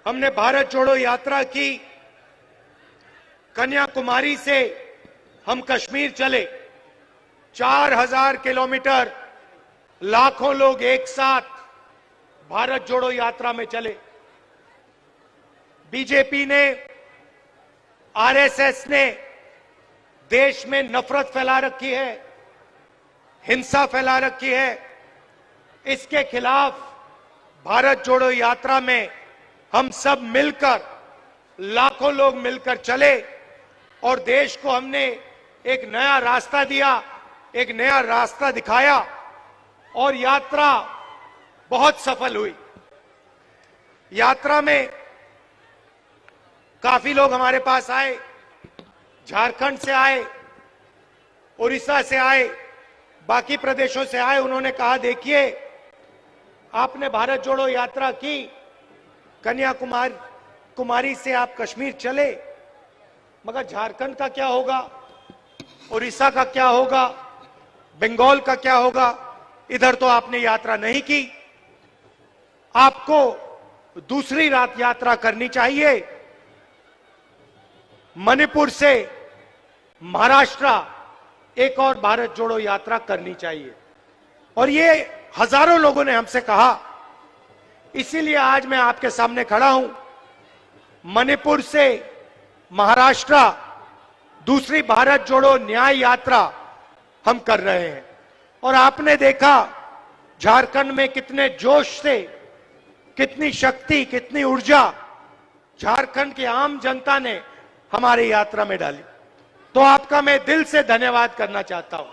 हमने भारत जोड़ो यात्रा की। कन्याकुमारी से हम कश्मीर चले, 4000 किलोमीटर, लाखों लोग एक साथ भारत जोड़ो यात्रा में चले। बीजेपी ने, आरएसएस ने देश में नफरत फैला रखी है, हिंसा फैला रखी है। इसके खिलाफ भारत जोड़ो यात्रा में हम सब मिलकर, लाखों लोग मिलकर चले और देश को हमने एक नया रास्ता दिया, एक नया रास्ता दिखाया और यात्रा बहुत सफल हुई। यात्रा में काफी लोग हमारे पास आए, झारखंड से आए, उड़ीसा से आए, बाकी प्रदेशों से आए। उन्होंने कहा, देखिए आपने भारत जोड़ो यात्रा की, कन्याकुमारी से आप कश्मीर चले, मगर झारखंड का क्या होगा, उड़ीसा का क्या होगा, बंगाल का क्या होगा? इधर तो आपने यात्रा नहीं की। आपको दूसरी रात यात्रा करनी चाहिए। मणिपुर से महाराष्ट्र एक और भारत जोड़ो यात्रा करनी चाहिए। और ये हजारों लोगों ने हमसे कहा, इसीलिए आज मैं आपके सामने खड़ा हूं। मणिपुर से महाराष्ट्र दूसरी भारत जोड़ो न्याय यात्रा हम कर रहे हैं। और आपने देखा झारखंड में कितने जोश से, कितनी शक्ति, कितनी ऊर्जा झारखंड की आम जनता ने हमारी यात्रा में डाली। तो आपका मैं दिल से धन्यवाद करना चाहता हूं।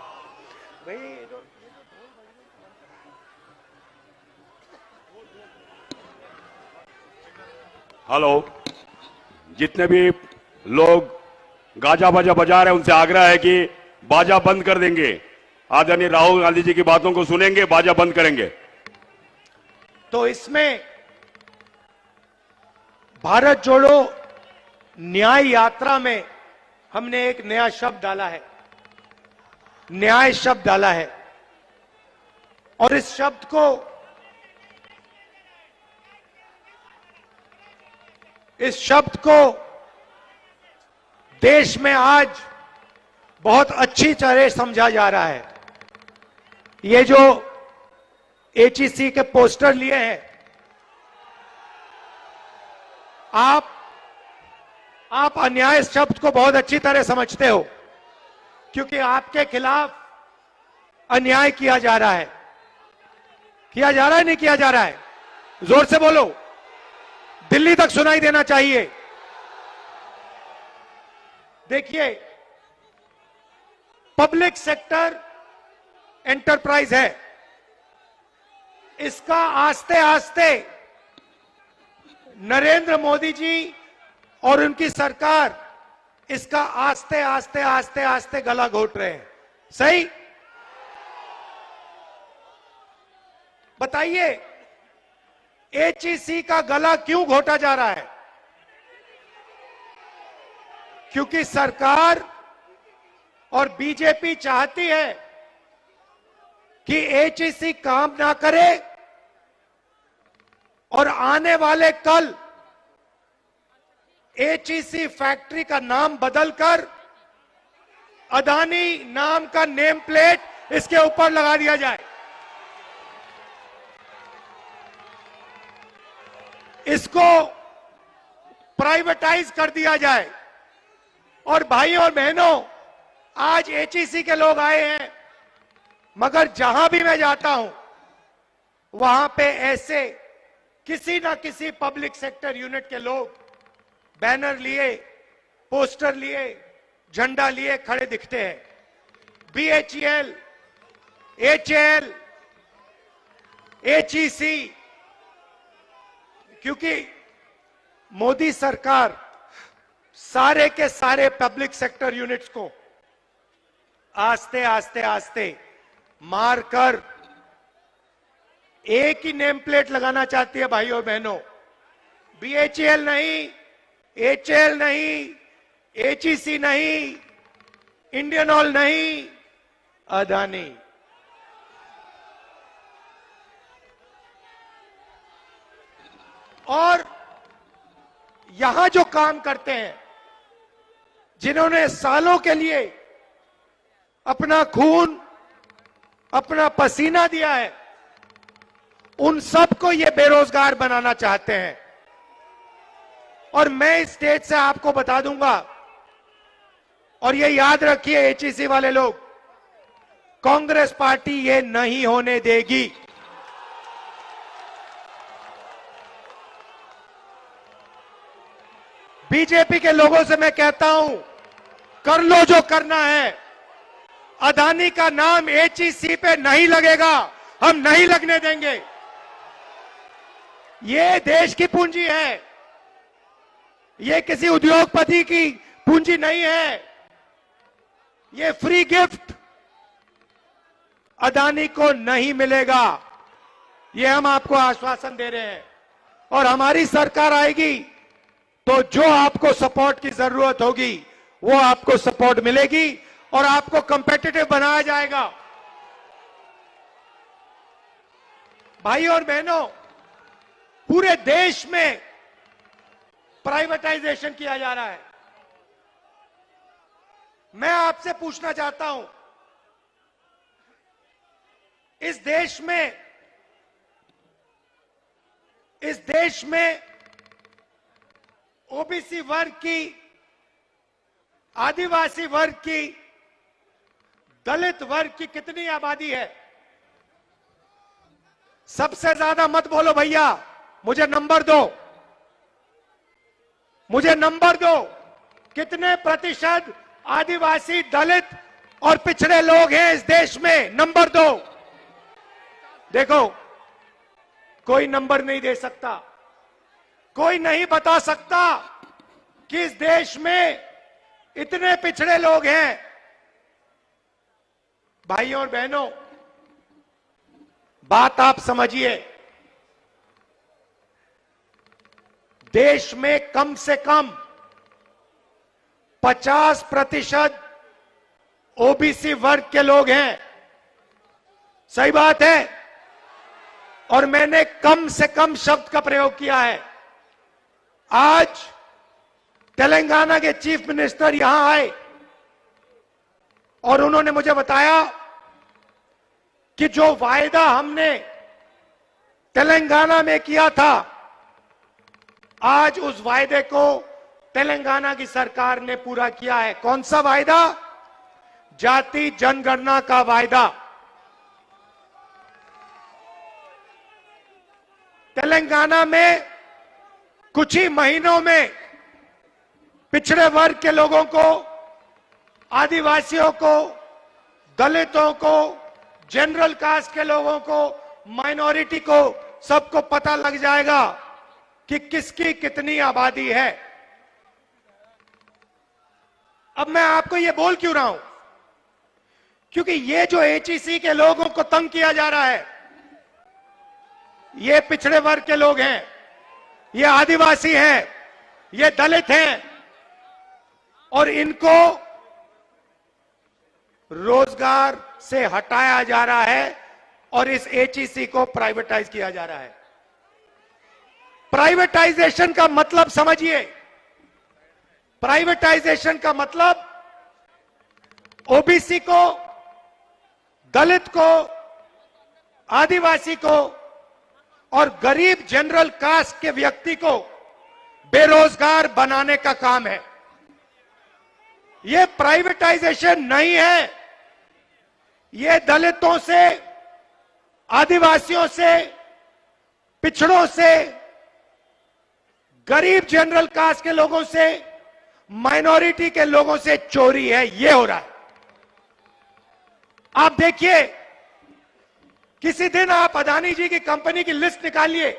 हेलो, जितने भी लोग गाजा बाजा बजा रहे हैं उनसे आग्रह है कि बाजा बंद कर देंगे। आदरणीय राहुल गांधी जी की बातों को सुनेंगे, बाजा बंद करेंगे। तो इसमें भारत जोड़ो न्याय यात्रा में हमने एक नया शब्द डाला है, न्याय शब्द डाला है। और इस शब्द को देश में आज बहुत अच्छी तरह समझा जा रहा है। ये जो एचईसी के पोस्टर लिए हैं, आप अन्याय शब्द को बहुत अच्छी तरह समझते हो, क्योंकि आपके खिलाफ अन्याय किया जा रहा है। किया जा रहा है, नहीं किया जा रहा है? जोर से बोलो, दिल्ली तक सुनाई देना चाहिए। देखिए, पब्लिक सेक्टर एंटरप्राइज है, इसका आस्ते आस्ते नरेंद्र मोदी जी और उनकी सरकार इसका आस्ते आस्ते आस्ते आस्ते गला घोट रहे हैं। सही? बताइए, एचईसी का गला क्यों घोटा जा रहा है? क्योंकि सरकार और बीजेपी चाहती है कि एचईसी काम ना करे और आने वाले कल एचईसी फैक्ट्री का नाम बदलकर अदानी नाम का नेम प्लेट इसके ऊपर लगा दिया जाए। इसको प्राइवेटाइज कर दिया जाए। और भाइयों और बहनों, आज एचईसी के लोग आए हैं, मगर जहां भी मैं जाता हूं वहां पे ऐसे किसी ना किसी पब्लिक सेक्टर यूनिट के लोग बैनर लिए, पोस्टर लिए, झंडा लिए खड़े दिखते हैं। बीएचईएल, एचएएल, एचईसी, क्योंकि मोदी सरकार सारे के सारे पब्लिक सेक्टर यूनिट्स को आस्ते आस्ते आस्ते मारकर एक ही नेम प्लेट लगाना चाहती है। भाइयों बहनों, बीएचईएल नहीं, एचएएल नहीं, एचईसी नहीं, इंडियन ऑयल नहीं, अदानी। और यहां जो काम करते हैं, जिन्होंने सालों के लिए अपना खून, अपना पसीना दिया है, उन सबको ये बेरोजगार बनाना चाहते हैं। और मैं इस स्टेज से आपको बता दूंगा, और ये याद रखिए एचईसी वाले लोग, कांग्रेस पार्टी ये नहीं होने देगी। बीजेपी के लोगों से मैं कहता हूं, कर लो जो करना है। अदानी का नाम एचईसी पे नहीं लगेगा, हम नहीं लगने देंगे। ये देश की पूंजी है, ये किसी उद्योगपति की पूंजी नहीं है। ये फ्री गिफ्ट अदानी को नहीं मिलेगा, ये हम आपको आश्वासन दे रहे हैं। और हमारी सरकार आएगी तो जो आपको सपोर्ट की जरूरत होगी वो आपको सपोर्ट मिलेगी और आपको कंपेटिटिव बनाया जाएगा। भाई और बहनों, पूरे देश में प्राइवेटाइजेशन किया जा रहा है। मैं आपसे पूछना चाहता हूं, इस देश में ओबीसी वर्ग की, आदिवासी वर्ग की, दलित वर्ग की कितनी आबादी है? सबसे ज्यादा मत बोलो भैया, मुझे नंबर दो, मुझे नंबर दो। कितने प्रतिशत आदिवासी, दलित और पिछड़े लोग हैं इस देश में? नंबर दो। देखो, कोई नंबर नहीं दे सकता, कोई नहीं बता सकता कि इस देश में इतने पिछड़े लोग हैं। भाइयों और बहनों, बात आप समझिए, देश में कम से कम 50% ओबीसी वर्ग के लोग हैं। सही बात है। और मैंने कम से कम शब्द का प्रयोग किया है। आज तेलंगाना के चीफ मिनिस्टर यहां आए और उन्होंने मुझे बताया कि जो वायदा हमने तेलंगाना में किया था, आज उस वायदे को तेलंगाना की सरकार ने पूरा किया है। कौन सा वायदा? जाति जनगणना का वायदा। तेलंगाना में कुछ ही महीनों में पिछड़े वर्ग के लोगों को, आदिवासियों को, दलितों को, जनरल कास्ट के लोगों को, माइनॉरिटी को, सबको पता लग जाएगा कि किसकी कितनी आबादी है। अब मैं आपको ये बोल क्यों रहा हूं? क्योंकि ये जो एचईसी के लोगों को तंग किया जा रहा है, ये पिछड़े वर्ग के लोग हैं, ये आदिवासी हैं, ये दलित हैं, और इनको रोजगार से हटाया जा रहा है और इस एचईसी को प्राइवेटाइज किया जा रहा है। प्राइवेटाइजेशन का मतलब समझिए। प्राइवेटाइजेशन का मतलब ओबीसी को, दलित को, आदिवासी को और गरीब जनरल कास्ट के व्यक्ति को बेरोजगार बनाने का काम है। यह प्राइवेटाइजेशन नहीं है। यह दलितों से, आदिवासियों से, पिछड़ों से, गरीब जनरल कास्ट के लोगों से, माइनॉरिटी के लोगों से चोरी है। यह हो रहा है। आप देखिए, किसी दिन आप अदानी जी की कंपनी की लिस्ट निकालिए,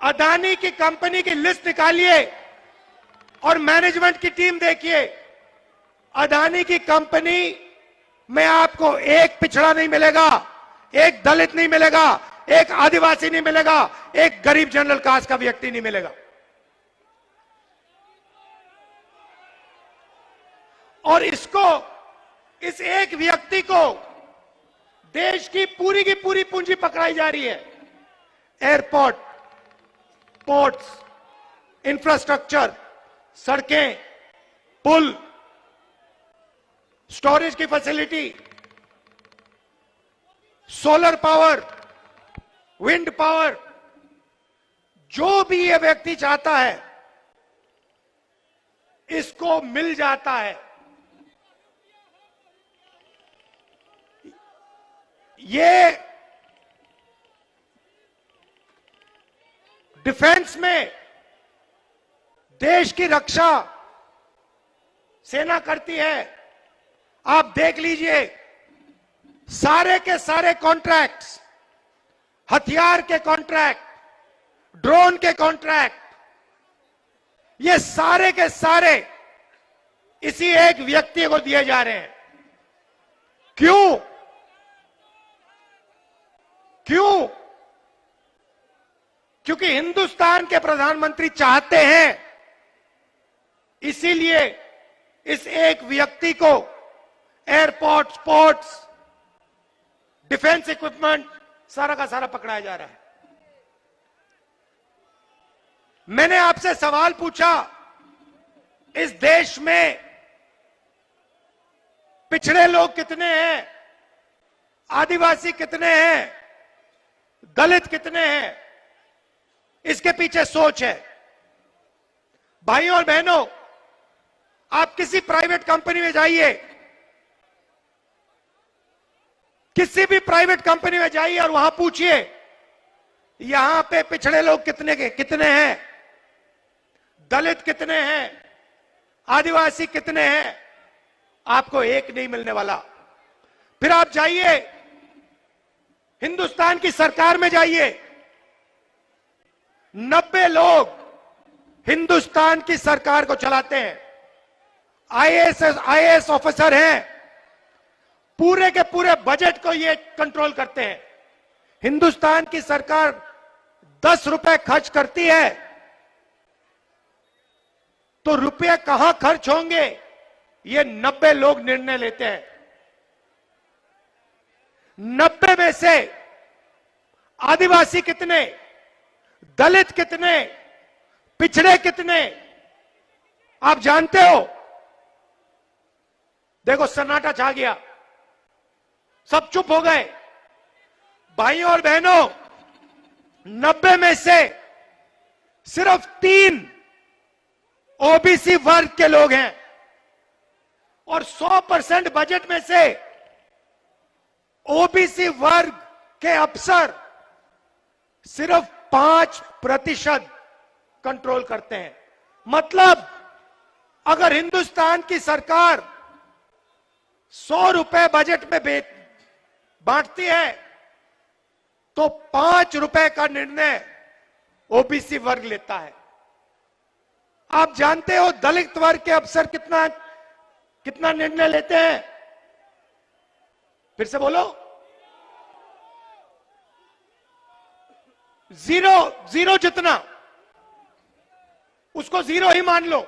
अदानी की कंपनी की लिस्ट निकालिए और मैनेजमेंट की टीम देखिए। अदानी की कंपनी में आपको एक पिछड़ा नहीं मिलेगा, एक दलित नहीं मिलेगा, एक आदिवासी नहीं मिलेगा, एक गरीब जनरल कास्ट का व्यक्ति नहीं मिलेगा। और इसको, इस एक व्यक्ति को देश की पूरी पूंजी पकड़ाई जा रही है। एयरपोर्ट, पोर्ट्स, इंफ्रास्ट्रक्चर, सड़कें, पुल, स्टोरेज की facility, solar power, wind power, जो भी ये व्यक्ति चाहता है इसको मिल जाता है। ये डिफेंस में देश की रक्षा सेना करती है। आप देख लीजिए, सारे के सारे कॉन्ट्रैक्ट्स, हथियार के कॉन्ट्रैक्ट, ड्रोन के कॉन्ट्रैक्ट, ये सारे के सारे इसी एक व्यक्ति को दिए जा रहे हैं। क्यों? क्यों? क्योंकि हिंदुस्तान के प्रधानमंत्री चाहते हैं, इसीलिए इस एक व्यक्ति को एयरपोर्ट, पोर्ट्स, डिफेंस इक्विपमेंट सारा का सारा पकड़ाया जा रहा है। मैंने आपसे सवाल पूछा, इस देश में पिछड़े लोग कितने हैं, आदिवासी कितने हैं, दलित कितने हैं? इसके पीछे सोच है। भाइयों और बहनों, आप किसी प्राइवेट कंपनी में जाइए, किसी भी प्राइवेट कंपनी में जाइए और वहां पूछिए यहां पे पिछड़े लोग कितने हैं, दलित कितने हैं, आदिवासी कितने हैं, आपको एक नहीं मिलने वाला। फिर आप जाइए हिंदुस्तान की सरकार में जाइए, 90 लोग हिंदुस्तान की सरकार को चलाते हैं, आईएएस ऑफिसर हैं, पूरे के पूरे बजट को ये कंट्रोल करते हैं। हिंदुस्तान की सरकार 10 रुपए खर्च करती है तो रुपए कहां खर्च होंगे, ये 90 लोग निर्णय लेते हैं। 90 में से आदिवासी कितने, दलित कितने, पिछड़े कितने, आप जानते हो? देखो, सन्नाटा छा गया, सब चुप हो गए। भाइयों और बहनों, 90 में से सिर्फ 3 ओबीसी वर्ग के लोग हैं और 100% बजट में से ओबीसी वर्ग के अफसर सिर्फ 5% कंट्रोल करते हैं। मतलब अगर हिंदुस्तान की सरकार 100 रुपए बजट में बांटती है तो 5 रुपए का निर्णय ओबीसी वर्ग लेता है। आप जानते हो दलित वर्ग के अफसर कितना निर्णय लेते हैं? फिर से बोलो, जीरो जितना, उसको जीरो ही मान लो।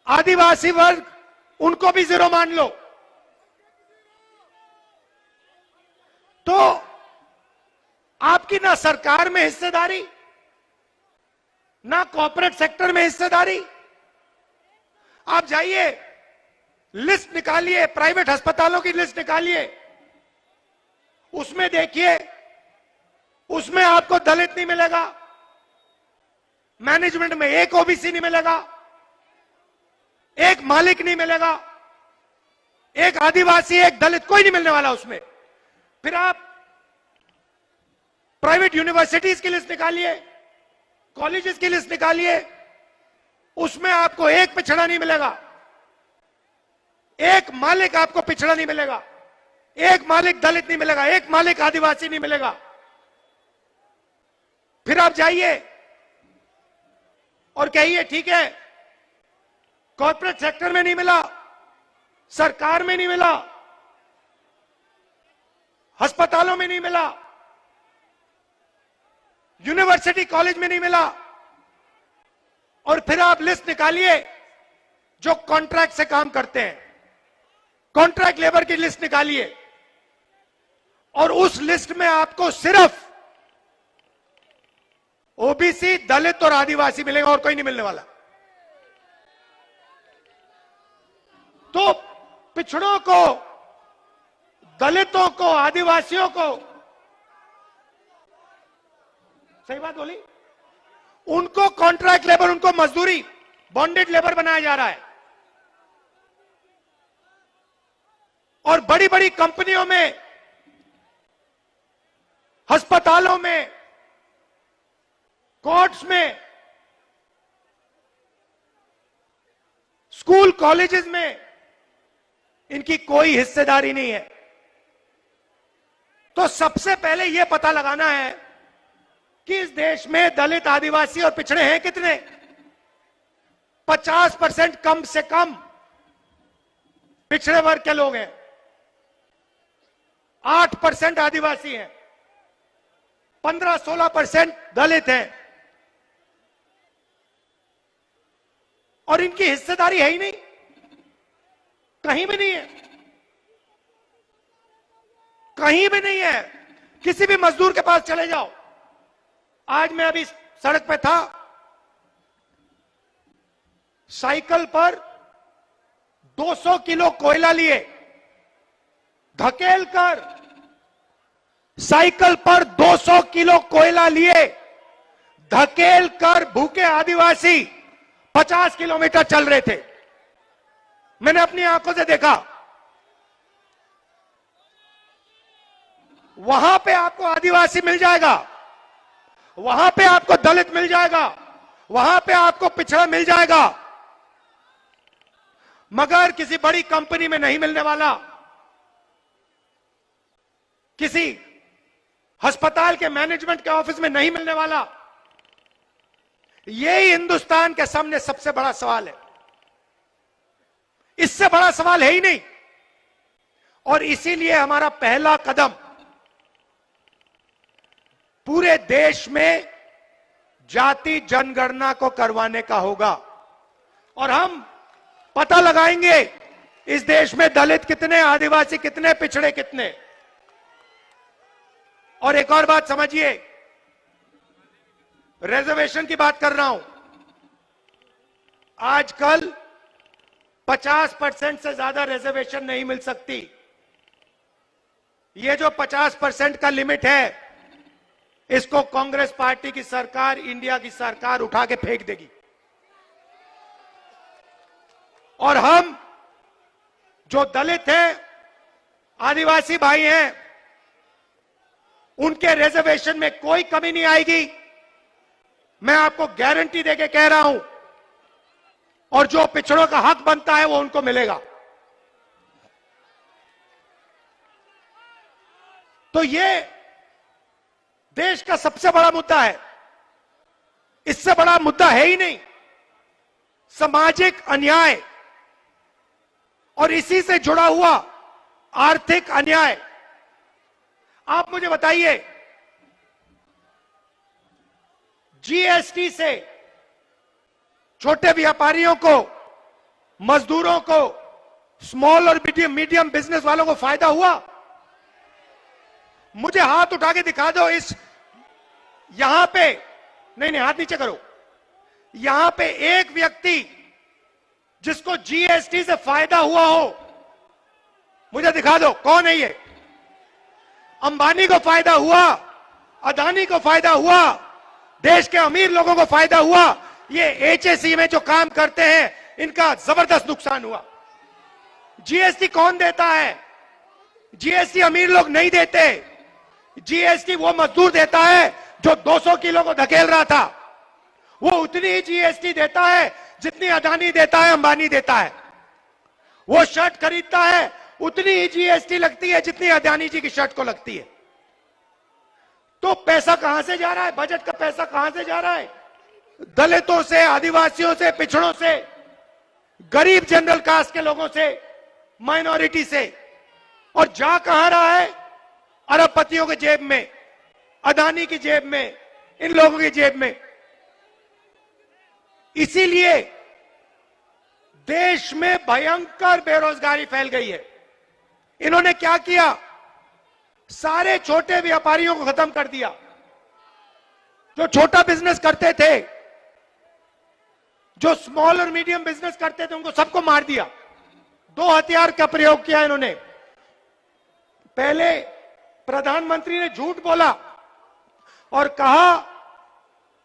आदिवासी वर्ग, उनको भी जीरो मान लो। तो आपकी ना सरकार में हिस्सेदारी, ना कॉर्पोरेट सेक्टर में हिस्सेदारी। आप जाइए, लिस्ट निकालिए, प्राइवेट अस्पतालों की लिस्ट निकालिए, उसमें देखिए, उसमें आपको दलित नहीं मिलेगा, मैनेजमेंट में एक ओबीसी नहीं मिलेगा, एक मालिक नहीं मिलेगा, एक आदिवासी, एक दलित, कोई नहीं मिलने वाला उसमें। फिर आप प्राइवेट यूनिवर्सिटीज की लिस्ट निकालिए, कॉलेजेस की लिस्ट निकालिए, उसमें आपको एक पिछड़ा नहीं मिलेगा, एक मालिक आपको पिछड़ा नहीं मिलेगा, एक मालिक दलित नहीं मिलेगा, एक मालिक आदिवासी नहीं मिलेगा। फिर आप जाइए और कहिए ठीक है, कॉर्पोरेट सेक्टर में नहीं मिला, सरकार में नहीं मिला, अस्पतालों में नहीं मिला, यूनिवर्सिटी कॉलेज में नहीं मिला। और फिर आप लिस्ट निकालिए जो कॉन्ट्रैक्ट से काम करते हैं, कॉन्ट्रैक्ट लेबर की लिस्ट निकालिए और उस लिस्ट में आपको सिर्फ ओबीसी, दलित और आदिवासी मिलेगा और कोई नहीं मिलने वाला। तो पिछड़ों को, दलितों को, आदिवासियों को, सही बात बोली, उनको कॉन्ट्रैक्ट लेबर, उनको मजदूरी, बॉन्डेड लेबर बनाया जा रहा है। और बड़ी बड़ी कंपनियों में, अस्पतालों में, कोर्ट्स में, स्कूल कॉलेजेस में इनकी कोई हिस्सेदारी नहीं है। तो सबसे पहले यह पता लगाना है कि इस देश में दलित, आदिवासी और पिछड़े हैं कितने। 50% कम से कम पिछड़े वर्ग के लोग हैं, 8% आदिवासी हैं, 15-16% दलित हैं, और इनकी हिस्सेदारी है ही नहीं, कहीं भी नहीं है, कहीं भी नहीं है। किसी भी मजदूर के पास चले जाओ। आज मैं अभी सड़क पे था, साइकिल पर 200 किलो कोयला लिए, धकेल कर साइकिल पर 200 किलो कोयला लिए, धकेल कर भूखे आदिवासी 50 किलोमीटर चल रहे थे। मैंने अपनी आंखों से देखा। वहां पे आपको आदिवासी मिल जाएगा, वहां पे आपको दलित मिल जाएगा, वहां पे आपको पिछड़ा मिल जाएगा, मगर किसी बड़ी कंपनी में नहीं मिलने वाला, किसी अस्पताल के मैनेजमेंट के ऑफिस में नहीं मिलने वाला। यही हिंदुस्तान के सामने सबसे बड़ा सवाल है, इससे बड़ा सवाल है ही नहीं। और इसीलिए हमारा पहला कदम पूरे देश में जाति जनगणना को करवाने का होगा। और हम पता लगाएंगे इस देश में दलित कितने, आदिवासी कितने, पिछड़े कितने। और एक और बात समझिए, रिजर्वेशन की बात कर रहा हूं। आजकल 50% से ज्यादा रिजर्वेशन नहीं मिल सकती। ये जो 50% का लिमिट है, इसको कांग्रेस पार्टी की सरकार, इंडिया की सरकार उठा के फेंक देगी। और हम जो दलित हैं, आदिवासी भाई हैं, उनके रिजर्वेशन में कोई कमी नहीं आएगी, मैं आपको गारंटी देके कह रहा हूं। और जो पिछड़ों का हक बनता है वो उनको मिलेगा। तो ये देश का सबसे बड़ा मुद्दा है, इससे बड़ा मुद्दा है ही नहीं। सामाजिक अन्याय और इसी से जुड़ा हुआ आर्थिक अन्याय। आप मुझे बताइए, जीएसटी से छोटे व्यापारियों को, मजदूरों को, स्मॉल और मीडियम बिजनेस वालों को फायदा हुआ? मुझे हाथ उठा के दिखा दो इस, यहां पे, नहीं हाथ नीचे करो, यहां पे एक व्यक्ति जिसको जीएसटी से फायदा हुआ हो, मुझे दिखा दो। कौन है ये? अंबानी को फायदा हुआ, अदानी को फायदा हुआ, देश के अमीर लोगों को फायदा हुआ। ये एचएसई में जो काम करते हैं, इनका जबरदस्त नुकसान हुआ। जीएसटी कौन देता है? जीएसटी अमीर लोग नहीं देते। जीएसटी वो मजदूर देता है जो 200 किलो को धकेल रहा था। वो उतनी ही जीएसटी देता है जितनी अदानी देता है, अंबानी देता है। वो शर्ट खरीदता है, उतनी ही जीएसटी लगती है जितनी अदानी जी की शर्ट को लगती है। तो पैसा कहां से जा रहा है? बजट का पैसा कहां से जा रहा है? दलितों से, आदिवासियों से, पिछड़ों से, गरीब जनरल कास्ट के लोगों से, माइनॉरिटी से। और जा कहां रहा है? अरबपतियों के जेब में, अदानी की जेब में, इन लोगों की जेब में। इसीलिए देश में भयंकर बेरोजगारी फैल गई है। इन्होंने क्या किया? सारे छोटे व्यापारियों को खत्म कर दिया। जो छोटा बिजनेस करते थे, जो स्मॉल और मीडियम बिजनेस करते थे, उनको सबको मार दिया। दो हथियार का प्रयोग किया इन्होंने। पहले प्रधानमंत्री ने झूठ बोला और कहा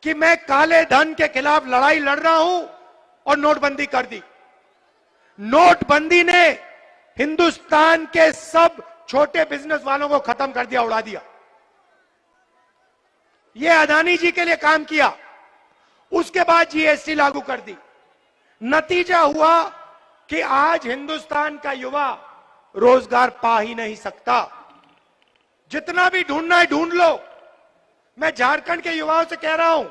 कि मैं काले धन के खिलाफ लड़ाई लड़ रहा हूं और नोटबंदी कर दी। नोटबंदी ने हिंदुस्तान के सब छोटे बिजनेस वालों को खत्म कर दिया, उड़ा दिया। यह अदानी जी के लिए काम किया। उसके बाद जीएसटी लागू कर दी। नतीजा हुआ कि आज हिंदुस्तान का युवा रोजगार पा ही नहीं सकता। जितना भी ढूंढना है ढूंढ लो। मैं झारखंड के युवाओं से कह रहा हूं,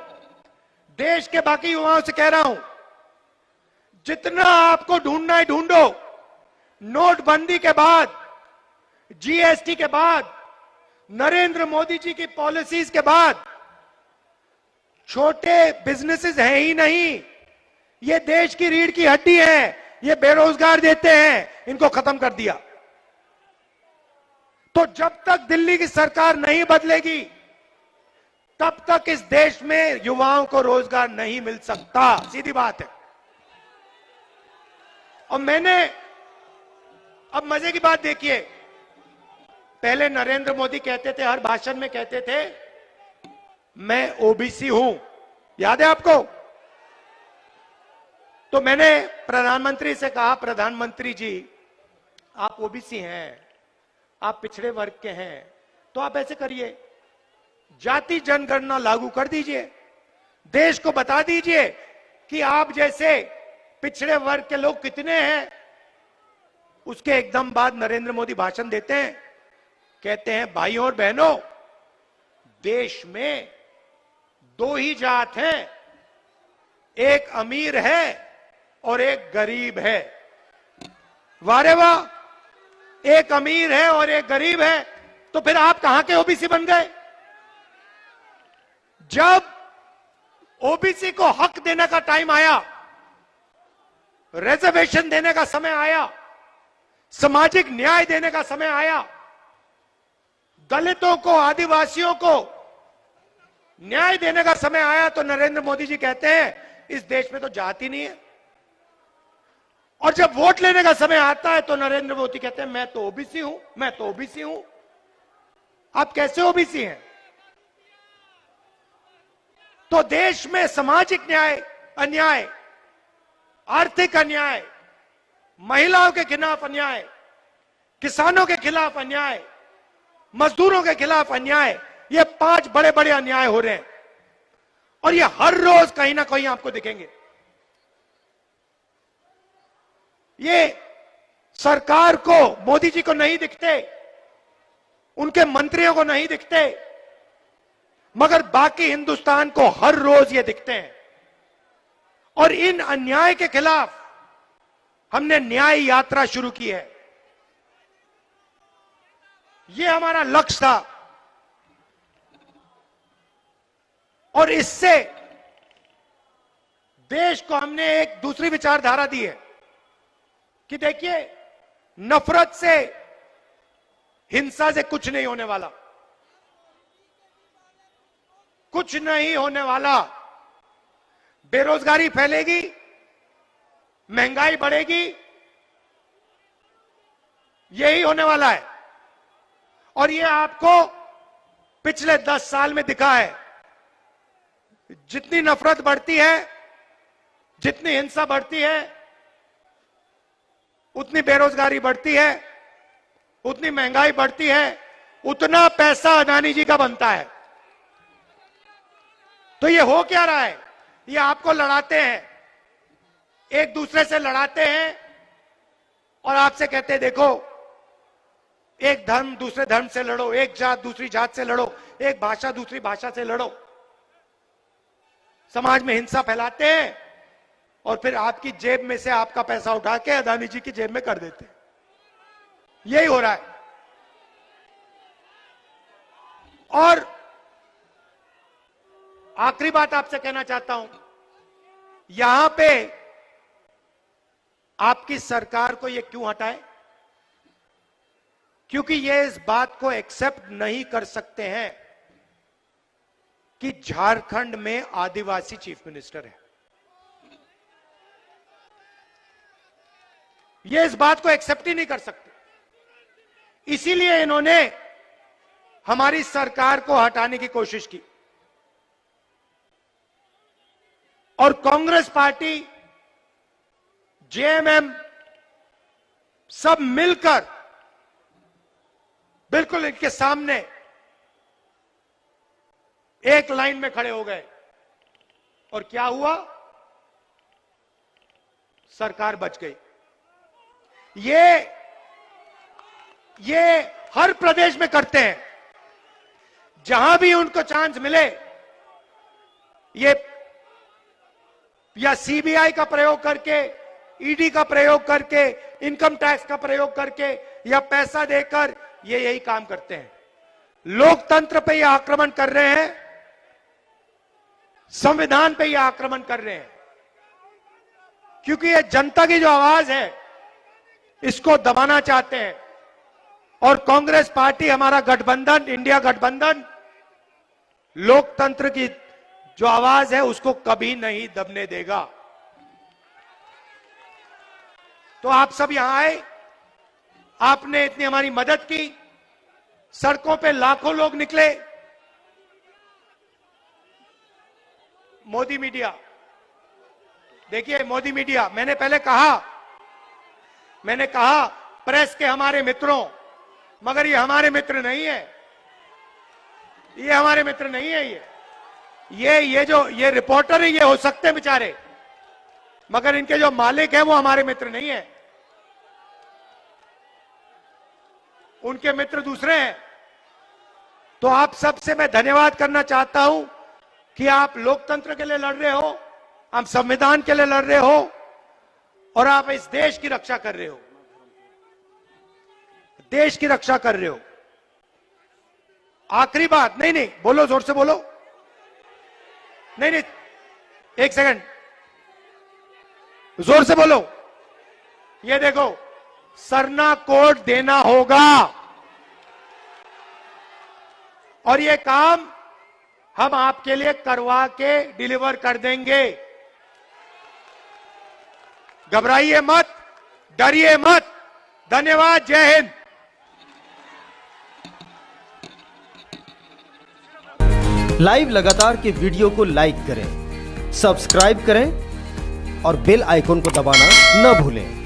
देश के बाकी युवाओं से कह रहा हूं, जितना आपको ढूंढना है ढूंढो। नोटबंदी के बाद, जीएसटी के बाद, नरेंद्र मोदी जी की पॉलिसीज के बाद छोटे बिजनेसेस हैं ही नहीं। ये देश की रीढ़ की हड्डी है। ये बेरोजगार देते हैं, इनको खत्म कर दिया। तो जब तक दिल्ली की सरकार नहीं बदलेगी, तब तक इस देश में युवाओं को रोजगार नहीं मिल सकता। सीधी बात है। और मैंने, अब मजे की बात देखिए, पहले नरेंद्र मोदी कहते थे, हर भाषण में कहते थे, मैं ओबीसी हूं। याद है आपको? तो मैंने प्रधानमंत्री से कहा, प्रधानमंत्री जी आप ओबीसी हैं, आप पिछड़े वर्ग के हैं, तो आप ऐसे करिए, जाति जनगणना लागू कर दीजिए। देश को बता दीजिए कि आप जैसे पिछड़े वर्ग के लोग कितने हैं। उसके एकदम बाद नरेंद्र मोदी भाषण देते हैं, कहते हैं भाइयों और बहनों, देश में दो ही जात हैं, एक अमीर है और एक गरीब है। वारे वाह, एक अमीर है और एक गरीब है, तो फिर आप कहां के ओबीसी बन गए? जब ओबीसी को हक देने का टाइम आया, रिजर्वेशन देने का समय आया, सामाजिक न्याय देने का समय आया, दलितों को, आदिवासियों को न्याय देने का समय आया, तो नरेंद्र मोदी जी कहते हैं इस देश में तो जाति नहीं है। और जब वोट लेने का समय आता है तो नरेंद्र मोदी कहते हैं मैं तो ओबीसी हूं, मैं तो ओबीसी हूं। आप कैसे ओबीसी हैं? तो देश में सामाजिक न्याय, अन्याय, आर्थिक अन्याय, महिलाओं के खिलाफ अन्याय, किसानों के खिलाफ अन्याय, मजदूरों के खिलाफ अन्याय, ये 5 बड़े बड़े अन्याय हो रहे हैं। और ये हर रोज कहीं ना कहीं आपको दिखेंगे। ये सरकार को, मोदी जी को नहीं दिखते, उनके मंत्रियों को नहीं दिखते, मगर बाकी हिंदुस्तान को हर रोज ये दिखते हैं। और इन अन्याय के खिलाफ हमने न्याय यात्रा शुरू की है। ये हमारा लक्ष्य था। और इससे देश को हमने एक दूसरी विचारधारा दी है कि देखिए, नफरत से, हिंसा से कुछ नहीं होने वाला, कुछ नहीं होने वाला। बेरोजगारी फैलेगी, महंगाई बढ़ेगी, यही होने वाला है। और ये आपको पिछले 10 साल में दिखा है। जितनी नफरत बढ़ती है, जितनी हिंसा बढ़ती है, उतनी बेरोजगारी बढ़ती है, उतनी महंगाई बढ़ती है, उतना पैसा अदानी जी का बनता है। तो ये हो क्या रहा है? ये आपको लड़ाते हैं, एक दूसरे से लड़ाते हैं और आपसे कहते हैं देखो, एक धर्म दूसरे धर्म से लड़ो, एक जात दूसरी जात से लड़ो, एक भाषा दूसरी भाषा से लड़ो। समाज में हिंसा फैलाते हैं और फिर आपकी जेब में से आपका पैसा उठा के अदानी जी की जेब में कर देते हैं। यही हो रहा है। और आखिरी बात आपसे कहना चाहता हूं, यहां पे आपकी सरकार को ये क्यों हटाए? क्योंकि ये इस बात को एक्सेप्ट नहीं कर सकते हैं कि झारखंड में आदिवासी चीफ मिनिस्टर है। ये इस बात को एक्सेप्ट ही नहीं कर सकते। इसीलिए इन्होंने हमारी सरकार को हटाने की कोशिश की और कांग्रेस पार्टी, जेएमएम सब मिलकर बिल्कुल इनके सामने एक लाइन में खड़े हो गए। और क्या हुआ? सरकार बच गई। ये हर प्रदेश में करते हैं। जहां भी उनको चांस मिले, ये या सीबीआई का प्रयोग करके, ईडी का प्रयोग करके, इनकम टैक्स का प्रयोग करके या पैसा देकर ये यही काम करते हैं। लोकतंत्र पे ये आक्रमण कर रहे हैं, संविधान पे ये आक्रमण कर रहे हैं, क्योंकि ये जनता की जो आवाज है इसको दबाना चाहते हैं। और कांग्रेस पार्टी, हमारा गठबंधन, इंडिया गठबंधन, लोकतंत्र की जो आवाज है उसको कभी नहीं दबने देगा। तो आप सब यहां आए, आपने इतनी हमारी मदद की, सड़कों पे लाखों लोग निकले। मोदी मीडिया, देखिए मोदी मीडिया, मैंने कहा प्रेस के हमारे मित्रों, मगर ये हमारे मित्र नहीं है, ये हमारे मित्र नहीं है। ये रिपोर्टर है, ये हो सकते हैं बेचारे, मगर इनके जो मालिक हैं वो हमारे मित्र नहीं है, उनके मित्र दूसरे हैं। तो आप सबसे मैं धन्यवाद करना चाहता हूं कि आप लोकतंत्र के लिए लड़ रहे हो, आप संविधान के लिए लड़ रहे हो और आप इस देश की रक्षा कर रहे हो, देश की रक्षा कर रहे हो। आखिरी बात, नहीं बोलो, जोर से बोलो, नहीं, एक सेकंड, जोर से बोलो। ये देखो, सरना कोड देना होगा और ये काम हम आपके लिए करवा के डिलीवर कर देंगे। घबराइए मत, डरिए मत। धन्यवाद, जय हिंद। लाइव लगातार के वीडियो को लाइक करें, सब्सक्राइब करें और बेल आइकन को दबाना न भूलें।